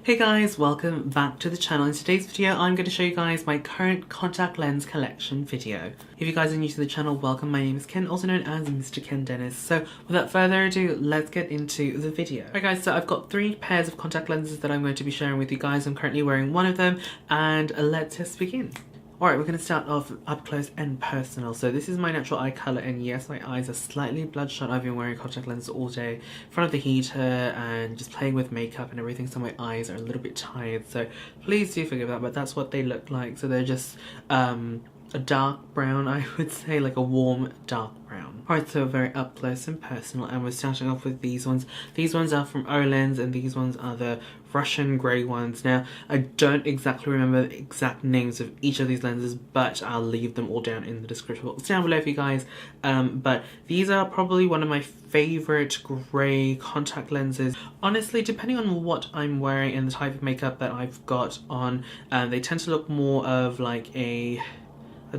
Hey guys, welcome back to the channel. In today's video I'm going to show you guys my current contact lens collection video. If you guys are new to the channel, welcome. My name is Ken, also known as MrKenDenis. So without further ado, let's get into the video. Alright guys, so I've got 3 pairs of contact lenses that I'm going to be sharing with you guys. I'm currently wearing one of them and let's just begin. Alright, we're going to start off up close and personal. So this is my natural eye colour, and yes, my eyes are slightly bloodshot. I've been wearing contact lenses all day in front of the heater and just playing with makeup and everything, so my eyes are a little bit tired, so please do forgive that, but that's what they look like. So they're just a dark brown, I would say, like a warm dark brown. Alright, so very up close and personal, and we're starting off with these ones. These ones are from Olens and these ones are the Russian grey ones. Now, I don't exactly remember the exact names of each of these lenses, but I'll leave them all down in the description box down below for you guys. But these are probably one of my favourite grey contact lenses. Honestly, depending on what I'm wearing and the type of makeup that I've got on, they tend to look more of like a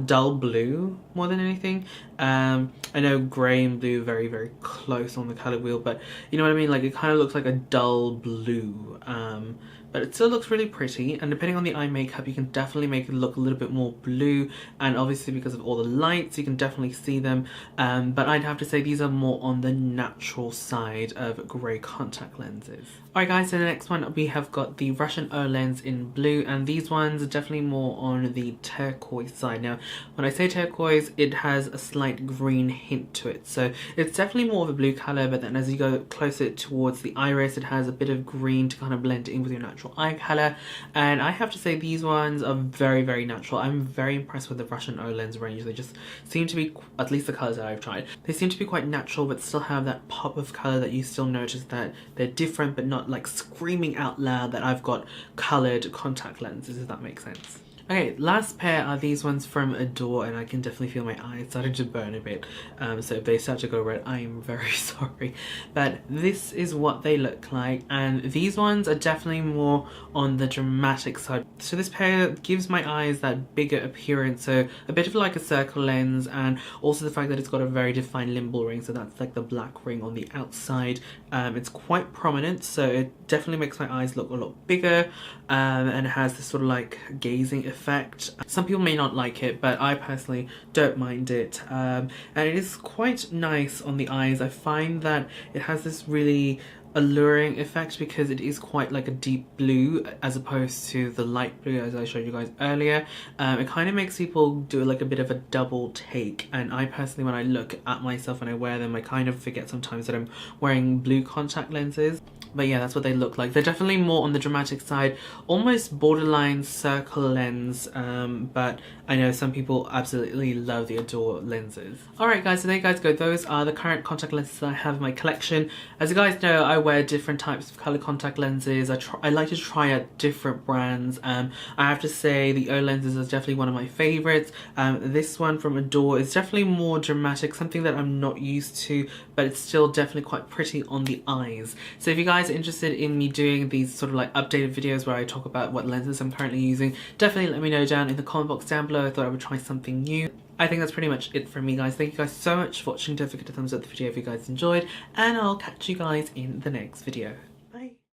dull blue more than anything. I know grey and blue are very, very close on the colour wheel, but you know what I mean? Like, it kind of looks like a dull blue. But it still looks really pretty, and depending on the eye makeup, you can definitely make it look a little bit more blue, and obviously because of all the lights, you can definitely see them. But I'd have to say these are more on the natural side of grey contact lenses. Alright guys, so the next one we have got the Russian Olens in blue, and these ones are definitely more on the turquoise side. Now, when I say turquoise, it has a slight green hint to it, so it's definitely more of a blue colour, but then as you go closer towards the iris, it has a bit of green to kind of blend in with your natural eye colour. And I have to say these ones are very, very natural. I'm very impressed with the Russian Olens range. They just seem to be, at least the colours that I've tried, they seem to be quite natural but still have that pop of colour that you still notice that they're different but not like screaming out loud that I've got coloured contact lenses, if that makes sense. Okay, last pair are these ones from Adobe, and I can definitely feel my eyes starting to burn a bit, so if they start to go red, I am very sorry. But this is what they look like, and these ones are definitely more on the dramatic side. So this pair gives my eyes that bigger appearance, so a bit of like a circle lens, and also the fact that it's got a very defined limbal ring, so that's like the black ring on the outside. It's quite prominent, so it definitely makes my eyes look a lot bigger, and it has this sort of like gazing effect. Some people may not like it, but I personally don't mind it, and it is quite nice on the eyes. I find that it has this really alluring effect because it is quite like a deep blue as opposed to the light blue as I showed you guys earlier. It kind of makes people do like a bit of a double take, and I personally, when I look at myself and I wear them, I kind of forget sometimes that I'm wearing blue contact lenses. But yeah, that's what they look like. They're definitely more on the dramatic side, almost borderline circle lens, but I know some people absolutely love the Adobe lenses. Alright guys, so there you guys go. Those are the current contact lenses that I have in my collection. As you guys know, I wear different types of colour contact lenses. I like to try out different brands. I have to say the Olens is definitely one of my favourites. This one from Adobe is definitely more dramatic, something that I'm not used to, but it's still definitely quite pretty on the eyes. So if you guys are interested in me doing these sort of like updated videos where I talk about what lenses I'm currently using, definitely let me know down in the comment box down below. I thought I would try something new. I think that's pretty much it from me, guys. Thank you guys so much for watching. Don't forget to thumbs up the video if you guys enjoyed, and I'll catch you guys in the next video.